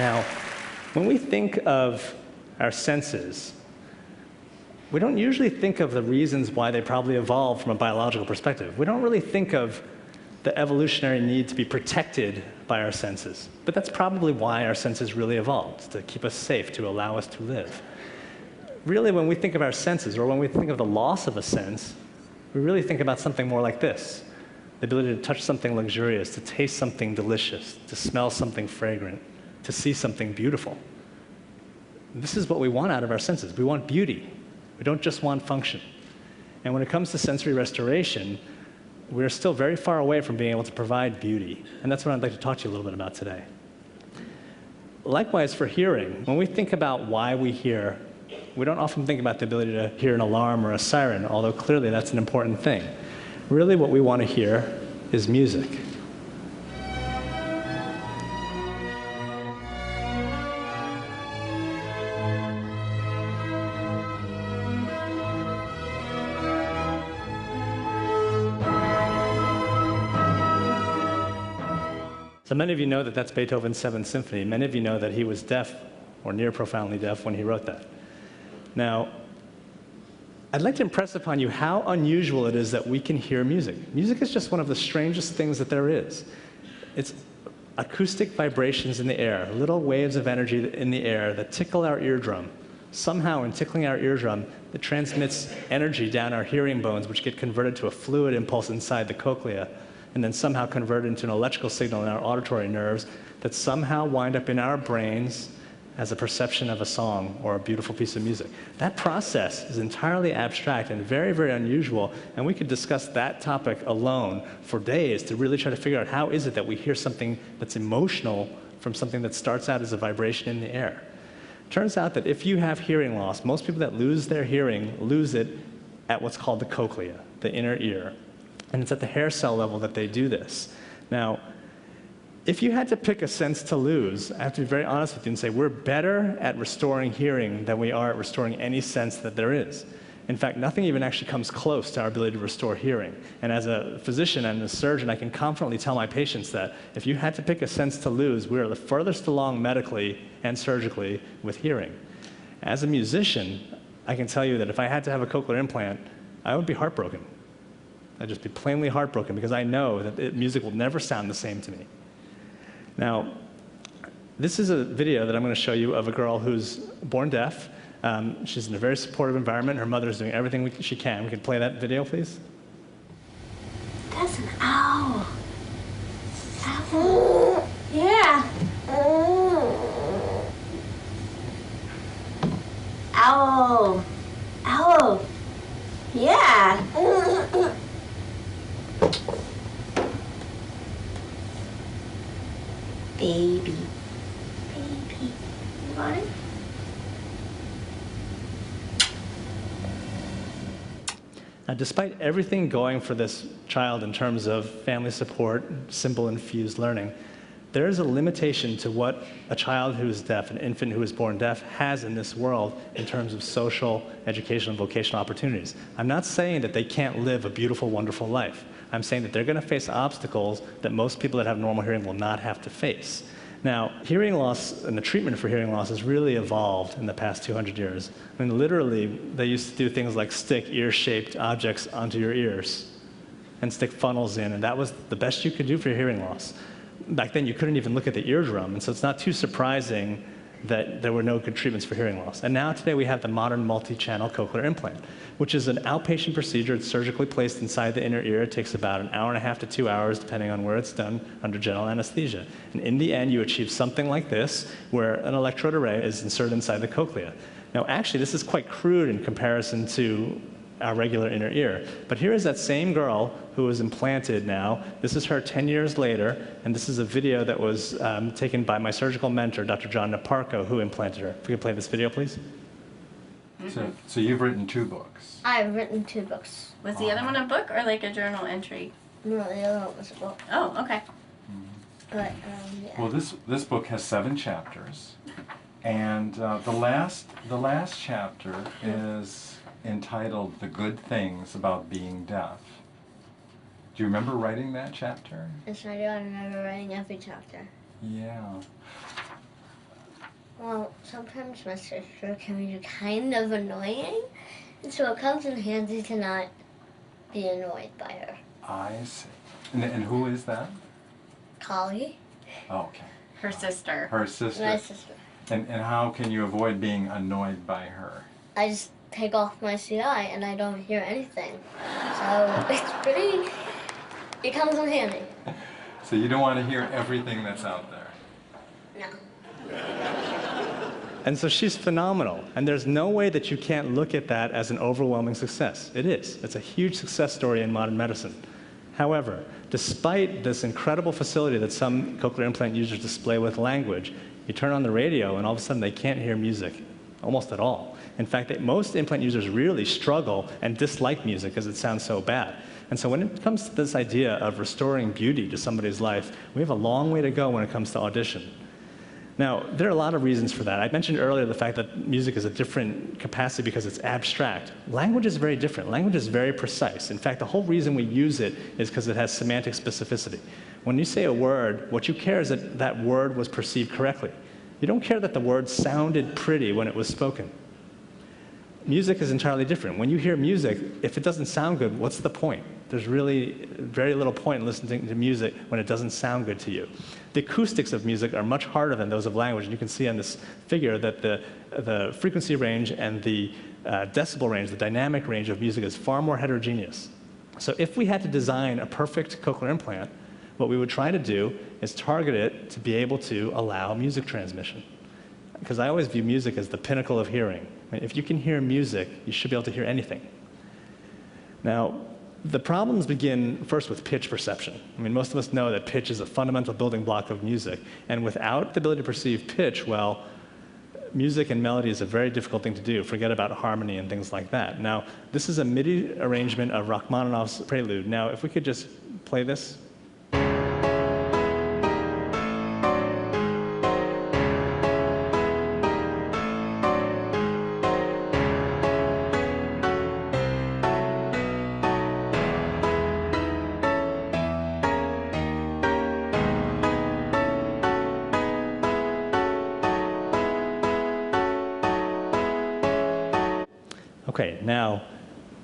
Now, when we think of our senses, we don't usually think of the reasons why they probably evolved from a biological perspective. We don't really think of the evolutionary need to be protected by our senses. But that's probably why our senses really evolved, to keep us safe, to allow us to live. Really, when we think of our senses, or when we think of the loss of a sense, we really think about something more like this: the ability to touch something luxurious, to taste something delicious, to smell something fragrant, to see something beautiful. This is what we want out of our senses. We want beauty. We don't just want function. And when it comes to sensory restoration, we're still very far away from being able to provide beauty. And that's what I'd like to talk to you a little bit about today. Likewise, for hearing, when we think about why we hear, we don't often think about the ability to hear an alarm or a siren, although clearly that's an important thing. Really, what we want to hear is music. So many of you know that that's Beethoven's Seventh Symphony. Many of you know that he was deaf, or near profoundly deaf, when he wrote that. Now, I'd like to impress upon you how unusual it is that we can hear music. Music is just one of the strangest things that there is. It's acoustic vibrations in the air, little waves of energy in the air that tickle our eardrum. Somehow, in tickling our eardrum, it transmits energy down our hearing bones, which get converted to a fluid impulse inside the cochlea, and then somehow converted into an electrical signal in our auditory nerves that somehow wind up in our brains as a perception of a song or a beautiful piece of music. That process is entirely abstract and very, very unusual, and we could discuss that topic alone for days to really try to figure out how is it that we hear something that's emotional from something that starts out as a vibration in the air. Turns out that if you have hearing loss, most people that lose their hearing lose it at what's called the cochlea, the inner ear. And it's at the hair cell level that they do this. Now, if you had to pick a sense to lose, I have to be very honest with you and say we're better at restoring hearing than we are at restoring any sense that there is. In fact, nothing even actually comes close to our ability to restore hearing. And as a physician and a surgeon, I can confidently tell my patients that if you had to pick a sense to lose, we are the furthest along medically and surgically with hearing. As a musician, I can tell you that if I had to have a cochlear implant, I would be heartbroken. I'd just be plainly heartbroken because I know that music will never sound the same to me. Now, this is a video that I'm going to show you of a girl who's born deaf. She's in a very supportive environment. Her mother is doing everything she can. We can play that video, please. That's an owl. Owl. Yeah. Owl. Owl. Yeah. Baby. Baby. You want it? Now, despite everything going for this child in terms of family support, simple infused learning, there is a limitation to what a child who is deaf, an infant who is born deaf, has in this world in terms of social, educational, and vocational opportunities. I'm not saying that they can't live a beautiful, wonderful life. I'm saying that they're going to face obstacles that most people that have normal hearing will not have to face. Now, hearing loss and the treatment for hearing loss has really evolved in the past 200 years. I mean, literally, they used to do things like stick ear-shaped objects onto your ears and stick funnels in, and that was the best you could do for your hearing loss. Back then, you couldn't even look at the eardrum, and so it's not too surprising that there were no good treatments for hearing loss. And now today we have the modern multi-channel cochlear implant, which is an outpatient procedure. It's surgically placed inside the inner ear. It takes about 1.5 hours to 2 hours, depending on where it's done, under general anesthesia. And in the end, you achieve something like this, where an electrode array is inserted inside the cochlea. Now, actually, this is quite crude in comparison to our regular inner ear. But here is that same girl who was implanted now. This is her 10 years later, and this is a video that was taken by my surgical mentor, Dr. John Naparko, who implanted her. If we could play this video, please. So you've written 2 books. I've written 2 books. Was the other one a book or like a journal entry? No, the other one was a book. Oh, okay. But, yeah. Well, this book has 7 chapters, and the last chapter is entitled "The Good Things About Being Deaf." Do you remember writing that chapter? Yes, I do. I remember writing every chapter. Yeah. Well, sometimes my sister can be kind of annoying, and so it comes in handy to not be annoyed by her. I see. And who is that? Collie, Oh, okay. Her sister. Her sister. my sister. And how can you avoid being annoyed by her? I just take off my CI and I don't hear anything. So it comes in handy. So you don't want to hear everything that's out there. No. And so she's phenomenal. And there's no way that you can't look at that as an overwhelming success. It is. It's a huge success story in modern medicine. However, despite this incredible facility that some cochlear implant users display with language, you turn on the radio and all of a sudden they can't hear music, almost at all. In fact, most implant users really struggle and dislike music because it sounds so bad. And so when it comes to this idea of restoring beauty to somebody's life, we have a long way to go when it comes to audition. Now, there are a lot of reasons for that. I mentioned earlier the fact that music is a different capacity because it's abstract. Language is very different. Language is very precise. In fact, the whole reason we use it is because it has semantic specificity. When you say a word, what you care is that that word was perceived correctly. You don't care that the word sounded pretty when it was spoken. Music is entirely different. When you hear music, if it doesn't sound good, what's the point? There's really very little point in listening to music when it doesn't sound good to you. The acoustics of music are much harder than those of language. And you can see on this figure that the frequency range and the decibel range, the dynamic range of music is far more heterogeneous. So if we had to design a perfect cochlear implant, what we would try to do is target it to be able to allow music transmission. Because I always view music as the pinnacle of hearing. If you can hear music, you should be able to hear anything. Now, the problems begin first with pitch perception. I mean, most of us know that pitch is a fundamental building block of music. And without the ability to perceive pitch, well, music and melody is a very difficult thing to do. Forget about harmony and things like that. Now, this is a MIDI arrangement of Rachmaninoff's Prelude. Now, if we could just play this. Okay, now,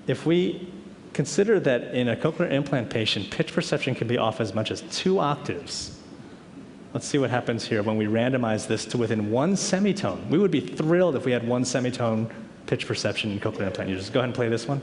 if we consider that in a cochlear implant patient, pitch perception can be off as much as 2 octaves. Let's see what happens here when we randomize this to within 1 semitone. We would be thrilled if we had 1 semitone pitch perception in cochlear implant users. Go ahead and play this one.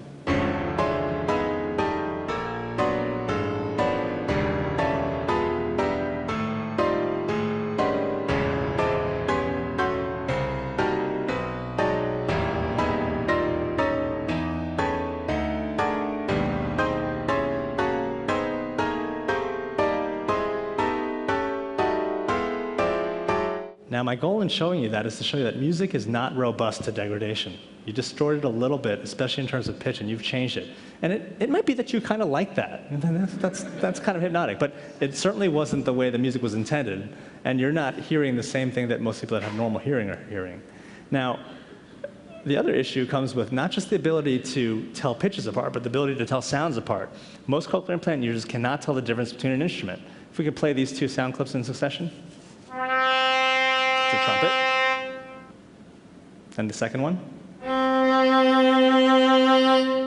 Now, my goal in showing you that is to show you that music is not robust to degradation. You distort it a little bit, especially in terms of pitch, and you've changed it. And it might be that you kind of like that. And that's kind of hypnotic, but it certainly wasn't the way the music was intended, and you're not hearing the same thing that most people that have normal hearing are hearing. Now, the other issue comes with not just the ability to tell pitches apart, but the ability to tell sounds apart. Most cochlear implant users cannot tell the difference between an instrument. If we could play these 2 sound clips in succession. It's a trumpet. And the second one?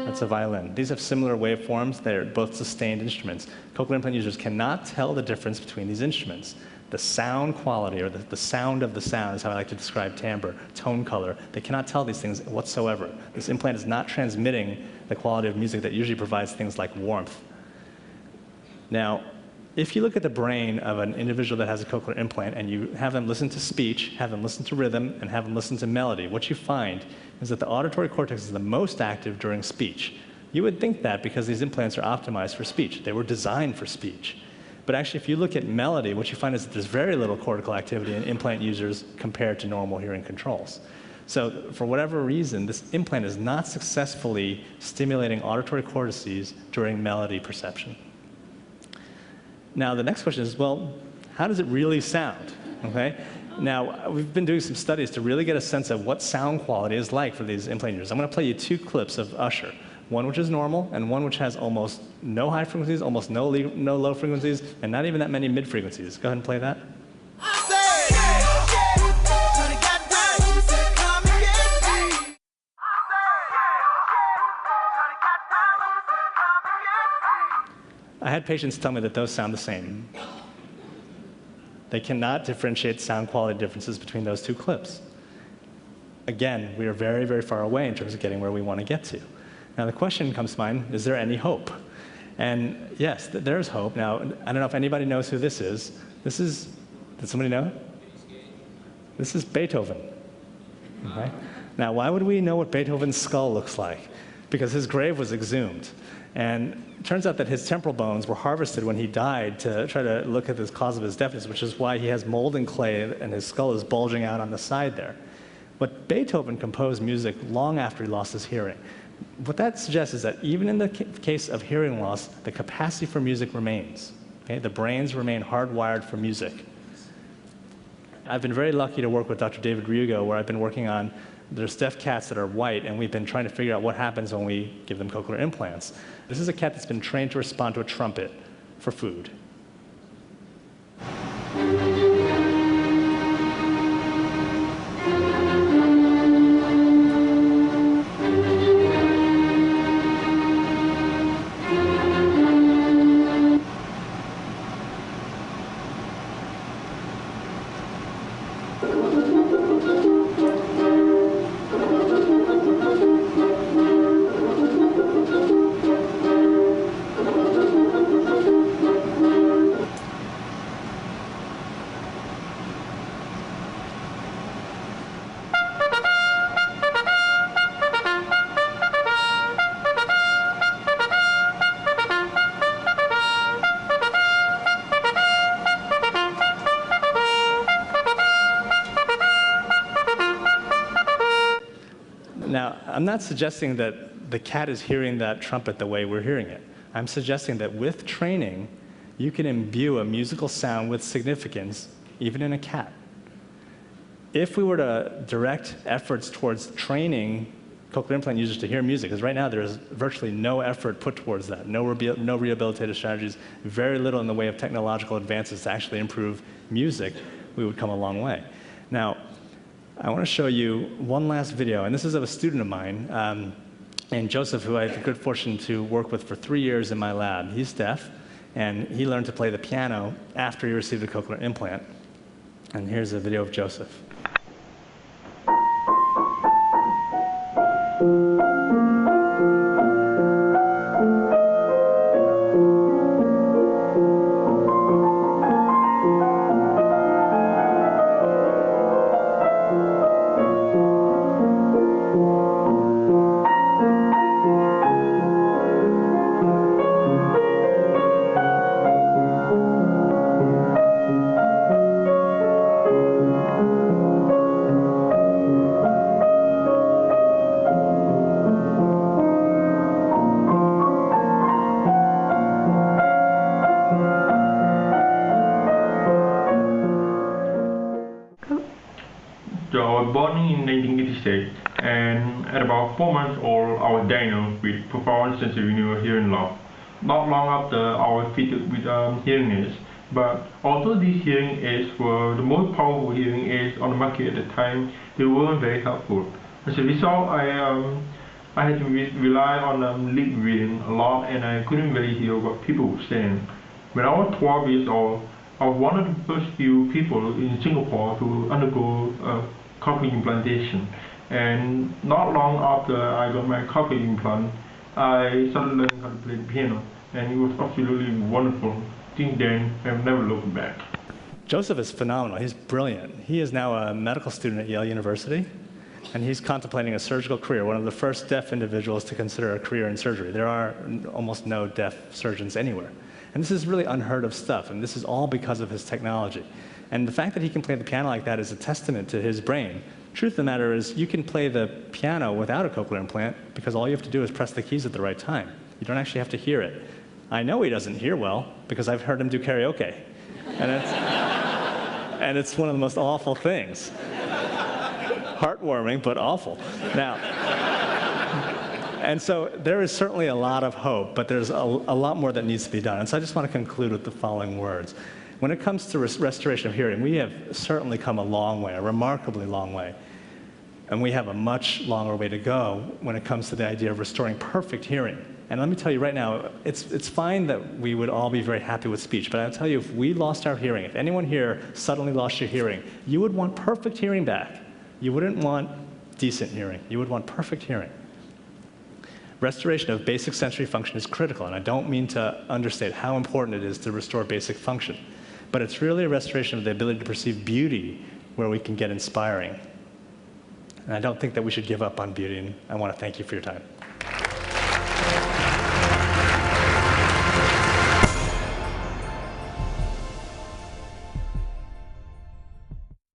That's a violin. These have similar waveforms. They're both sustained instruments. Cochlear implant users cannot tell the difference between these instruments. The sound quality, or the sound of the sound, is how I like to describe timbre, tone color. They cannot tell these things whatsoever. This implant is not transmitting the quality of music that usually provides things like warmth. Now, if you look at the brain of an individual that has a cochlear implant and you have them listen to speech, have them listen to rhythm, and have them listen to melody, what you find is that the auditory cortex is the most active during speech. You would think that because these implants are optimized for speech. They were designed for speech. But actually, if you look at melody, what you find is that there's very little cortical activity in implant users compared to normal hearing controls. So for whatever reason, this implant is not successfully stimulating auditory cortices during melody perception. Now, the next question is, well, how does it really sound? Okay? Now, we've been doing some studies to really get a sense of what sound quality is like for these implant users. I'm going to play you 2 clips of Usher, one which is normal and one which has almost no high frequencies, almost no low frequencies, and not even that many mid frequencies. Go ahead and play that. had patients tell me that those sound the same. They cannot differentiate sound quality differences between those two clips. Again, we are very, very far away in terms of getting where we want to get to. Now, the question comes to mind, is there any hope? And yes, there's hope. Now, I don't know if anybody knows who this is. Did somebody know? This is Beethoven. Okay? Now, why would we know what Beethoven's skull looks like? Because his grave was exhumed. And it turns out that his temporal bones were harvested when he died to try to look at the cause of his deafness, which is why he has mold and clay and his skull is bulging out on the side there. But Beethoven composed music long after he lost his hearing. What that suggests is that even in the case of hearing loss, the capacity for music remains. Okay? The brains remain hardwired for music. I've been very lucky to work with Dr. David Ryugo, where I've been working on, there's deaf cats that are white, and we've been trying to figure out what happens when we give them cochlear implants. This is a cat that's been trained to respond to a trumpet for food. Now, I'm not suggesting that the cat is hearing that trumpet the way we're hearing it. I'm suggesting that with training, you can imbue a musical sound with significance, even in a cat. If we were to direct efforts towards training cochlear implant users to hear music, because right now there's virtually no effort put towards that, no rehabilitative strategies, very little in the way of technological advances to actually improve music, we would come a long way. Now, I want to show you one last video, and this is of a student of mine, named Joseph, who I had the good fortune to work with for 3 years in my lab. He's deaf, and he learned to play the piano after he received a cochlear implant. And here's a video of Joseph. So I was born in 1986, and at about 4 months old, I was diagnosed with profound sensory hearing loss. Not long after, I was fitted with hearing aids. But although these hearing aids were the most powerful hearing aids on the market at the time, they weren't very helpful. As a result, I had to rely on lip reading a lot, and I couldn't really hear what people were saying. When I was 12 years old, I was one of the first few people in Singapore to undergo cochlear implantation. And not long after I got my cochlear implant, I started learning how to play the piano, and it was absolutely wonderful. Since then, I've never looked back. Joseph is phenomenal. He's brilliant. He is now a medical student at Yale University, and he's contemplating a surgical career, one of the first deaf individuals to consider a career in surgery. There are almost no deaf surgeons anywhere. And this is really unheard of stuff, and this is all because of his technology. And the fact that he can play the piano like that is a testament to his brain. Truth of the matter is, you can play the piano without a cochlear implant because all you have to do is press the keys at the right time. You don't actually have to hear it. I know he doesn't hear well because I've heard him do karaoke. And it's one of the most awful things. Heartwarming, but awful. Now, and so there is certainly a lot of hope, but there's a lot more that needs to be done. And so I just want to conclude with the following words. When it comes to restoration of hearing, we have certainly come a long way, a remarkably long way. And we have a much longer way to go when it comes to the idea of restoring perfect hearing. And let me tell you right now, it's fine that we would all be very happy with speech, but I'll tell you, if we lost our hearing, if anyone here suddenly lost your hearing, you would want perfect hearing back. You wouldn't want decent hearing. You would want perfect hearing. Restoration of basic sensory function is critical, and I don't mean to understate how important it is to restore basic function, but it's really a restoration of the ability to perceive beauty where we can get inspiring. And I don't think that we should give up on beauty, and I want to thank you for your time.